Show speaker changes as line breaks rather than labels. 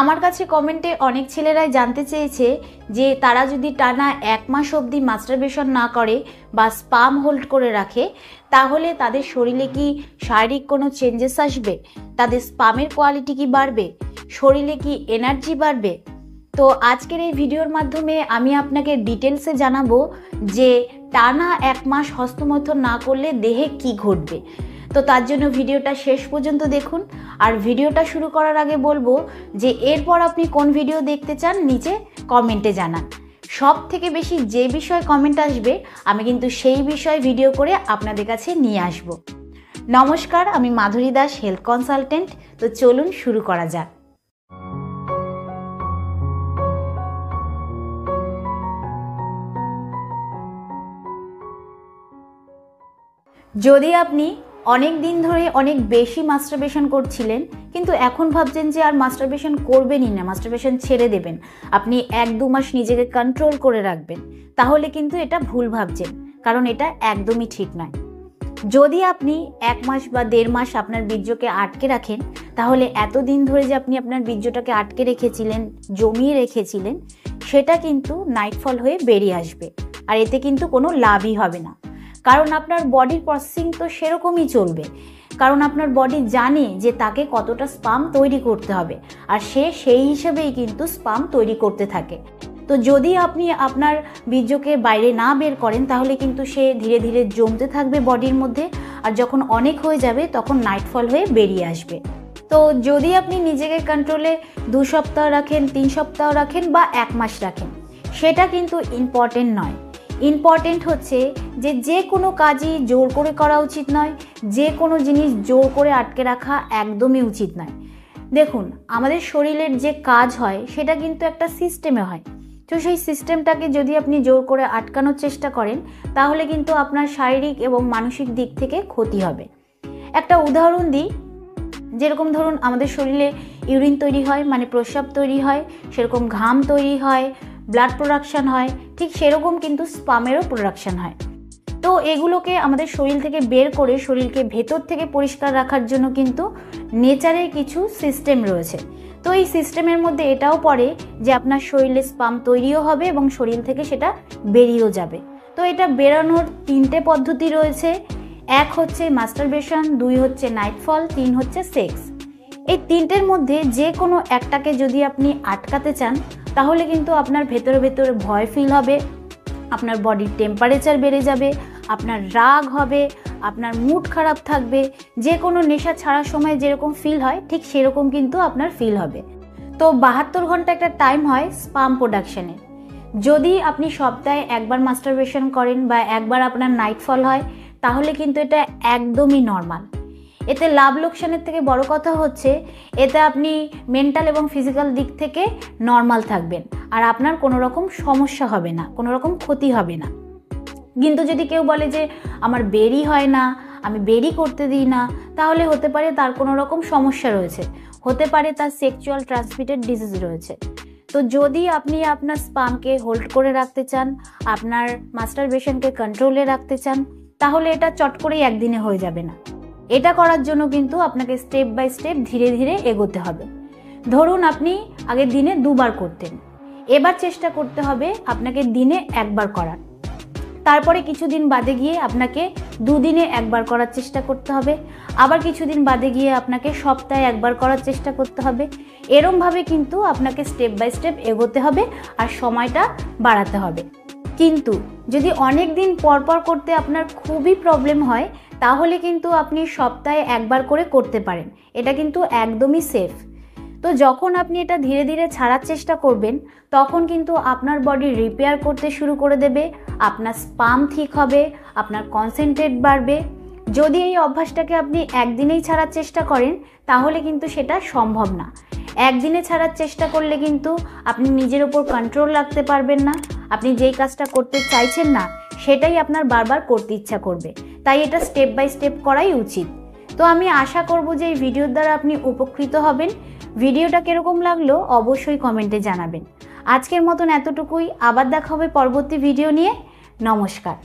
আমার কাছে কমেন্টে অনেক ছেলেরাই জানতে চেয়েছে যে তারা যদি টানা 1 মাস অবধি মাস্টারবেশন না করে বা স্পাম হোল্ড করে রাখে তাহলে তাদের শরীরে কি শারীরিক কোনো চেঞ্জেস আসবে, তাদের স্পামের কোয়ালিটি কি বাড়বে, শরীরে কি এনার্জি বাড়বে। তো আজকের এই ভিডিওর মাধ্যমে আমি আপনাকে ডিটেলসে জানাবো যে টানা 1 মাস হস্তমৈথুন না করলে দেহে কি ঘটবে। তো তার জন্য ভিডিওটা শেষ পর্যন্ত দেখুন। আর ভিডিওটা শুরু করার আগে বলবো যে এরপর আপনি কোন ভিডিও দেখতে চান নিচে কমেন্টে জানান। সব থেকে বেশি যে বিষয়ে কমেন্ট আসবে আমি কিন্তু সেই বিষয়ে ভিডিও করে আপনাদের কাছে নিয়ে আসব। নমস্কার, আমি মাধুরী দাস, হেলথ কনসালটেন্ট। তো চলুন শুরু করা যাক। যদি আপনি অনেক দিন ধরে অনেক বেশি মাস্টারবেশন করছিলেন কিন্তু এখন ভাবছেন যে আর মাস্টারবেশন করবেনই না, মাস্টারবেশন ছেড়ে দেবেন, আপনি 1-2 মাস নিজেকে কন্ট্রোল করে রাখবেন, তাহলে কিন্তু এটা ভুল ভাবছেন, কারণ এটা একদমই ঠিক নয়। যদি আপনি 1 মাস বা 1.5 মাস আপনার বীর্যকে আটকে রাখেন তাহলে এতদিন ধরে যে আপনি আপনার বীর্যটাকে আটকে রেখেছিলেন, জমিয়ে রেখেছিলেন, সেটা কিন্তু নাইটফল হয়ে বেরিয়ে আসবে। আর এতে কিন্তু কোনো লাভই হবে না, কারণ আপনার বডির প্রসেসিং তো সেরকমই চলবে, কারণ আপনার বডি জানে যে তাকে কতটা স্পাম তৈরি করতে হবে আর সে সেই হিসেবেই কিন্তু স্পাম তৈরি করতে থাকে। তো যদি আপনি আপনার বীর্যকে বাইরে না বের করেন তাহলে কিন্তু সে ধীরে ধীরে জমতে থাকবে বডির মধ্যে, আর যখন অনেক হয়ে যাবে তখন নাইটফল হয়ে বেরিয়ে আসবে। তো যদি আপনি নিজেকে কন্ট্রোলে 2 সপ্তাহ রাখেন, 3 সপ্তাহ রাখেন বা 1 মাস রাখেন, সেটা কিন্তু ইম্পর্টেন্ট নয়। ইম্পর্টেন্ট হচ্ছে যে কোনো কাজই জোর করে করা উচিত নয়, যে কোনো জিনিস জোর করে আটকে রাখা একদমই উচিত নয়। দেখুন, আমাদের শরীরের যে কাজ হয় সেটা কিন্তু একটা সিস্টেমে হয়। তো সেই সিস্টেমটাকে যদি আপনি জোর করে আটকানোর চেষ্টা করেন তাহলে কিন্তু আপনার শারীরিক এবং মানসিক দিক থেকে ক্ষতি হবে। একটা উদাহরণ দিই, যেরকম ধরুন আমাদের শরীরে ইউরিন তৈরি হয়, মানে প্রস্রাব তৈরি হয়, সেরকম ঘাম তৈরি হয়, ব্লাড প্রোডাকশান হয়, ঠিক সেরকম কিন্তু স্পামেরও প্রোডাকশান হয়। তো এগুলোকে আমাদের শরীর থেকে বের করে শরীরকে ভেতর থেকে পরিষ্কার রাখার জন্য কিন্তু নেচারের কিছু সিস্টেম রয়েছে। তো এই সিস্টেমের মধ্যে এটাও পড়ে যে আপনার শরীরে স্পাম তৈরিও হবে এবং শরীর থেকে সেটা বেরিয়েও যাবে। তো এটা বেরানোর 3টে পদ্ধতি রয়েছে। 1 হচ্ছে মাস্টারবেশন, 2 হচ্ছে নাইটফল, 3 হচ্ছে সেক্স। এই 3টের মধ্যে যে কোনো একটাকে যদি আপনি আটকাতে চান তাহলে কিন্তু আপনার ভেতরে ভেতরে ভয় ফিল হবে, আপনার বডির টেম্পারেচার বেড়ে যাবে, আপনার রাগ হবে, আপনার মুড খারাপ থাকবে, যে কোনো নেশা ছাড়ার সময় যেরকম ফিল হয় ঠিক সেরকম কিন্তু আপনার ফিল হবে। তো 72 ঘন্টা একটা টাইম হয় স্পাম প্রোডাকশানের। যদি আপনি সপ্তাহে 1 বার মাস্টারবেশন করেন বা 1 বার আপনার নাইটফল হয় তাহলে কিন্তু এটা একদমই নর্মাল। এতে লাভ লোকসানের থেকে বড় কথা হচ্ছে এতে আপনি মেন্টাল এবং ফিজিক্যাল দিক থেকে নর্মাল থাকবেন আর আপনার কোনো রকম সমস্যা হবে না, কোনো রকম ক্ষতি হবে না। কিন্তু যদি কেউ বলে যে আমার বেরই হয় না, আমি বেরই করতে দিই না, তাহলে হতে পারে তার কোনো রকম সমস্যা রয়েছে, হতে পারে তার সেক্সুয়াল ট্রান্সমিটেড ডিজিজ রয়েছে। তো যদি আপনি আপনার স্পামকে হোল্ড করে রাখতে চান, আপনার মাস্টারবেশনকে কন্ট্রোলে রাখতে চান, তাহলে এটা চট করেই একদিনে হয়ে যাবে না। এটা করার জন্য কিন্তু আপনাকে স্টেপ বাই স্টেপ ধীরে ধীরে এগোতে হবে। ধরুন আপনি আগে দিনে 2 বার করতেন, এবার চেষ্টা করতে হবে আপনাকে দিনে 1 বার করার। তারপরে কিছুদিন বাদে গিয়ে আপনাকে 2 দিনে 1 বার করার চেষ্টা করতে হবে, আবার কিছুদিন বাদে গিয়ে আপনাকে সপ্তাহে 1 বার করার চেষ্টা করতে হবে। এরমভাবে কিন্তু আপনাকে স্টেপ বাই স্টেপ এগোতে হবে আর সময়টা বাড়াতে হবে। কিন্তু যদি অনেক দিন পরপর করতে আপনার খুবই প্রবলেম হয় তাহলে কিন্তু আপনি সপ্তাহে 1 বার করে করতে পারেন, এটা কিন্তু একদমই সেফ। তো যখন আপনি এটা ধীরে ধীরে ছাড়ার চেষ্টা করবেন তখন কিন্তু আপনার বডি রিপেয়ার করতে শুরু করে দেবে, আপনার স্পাম ঠিক হবে, আপনার কনসেন্ট্রেট বাড়বে। যদি এই অভ্যাসটাকে আপনি একদিনেই ছাড়ার চেষ্টা করেন তাহলে কিন্তু সেটা সম্ভব না। একদিনে ছাড়ার চেষ্টা করলে কিন্তু আপনি নিজের ওপর কন্ট্রোল রাখতে পারবেন না, আপনি যেই কাজটা করতে চাইছেন না সেটাই আপনার বারবার করতে ইচ্ছা করবে। তাই এটা স্টেপ বাই স্টেপ করাই উচিত। তো আমি আশা করব যে এই ভিডিওর দ্বারা আপনি উপকৃত হবেন। ভিডিওটা কিরকম লাগলো অবশ্যই কমেন্টে জানাবেন। আজকের মতন এতটুকুই, আবার দেখা হবে পরবর্তী ভিডিও নিয়ে। নমস্কার।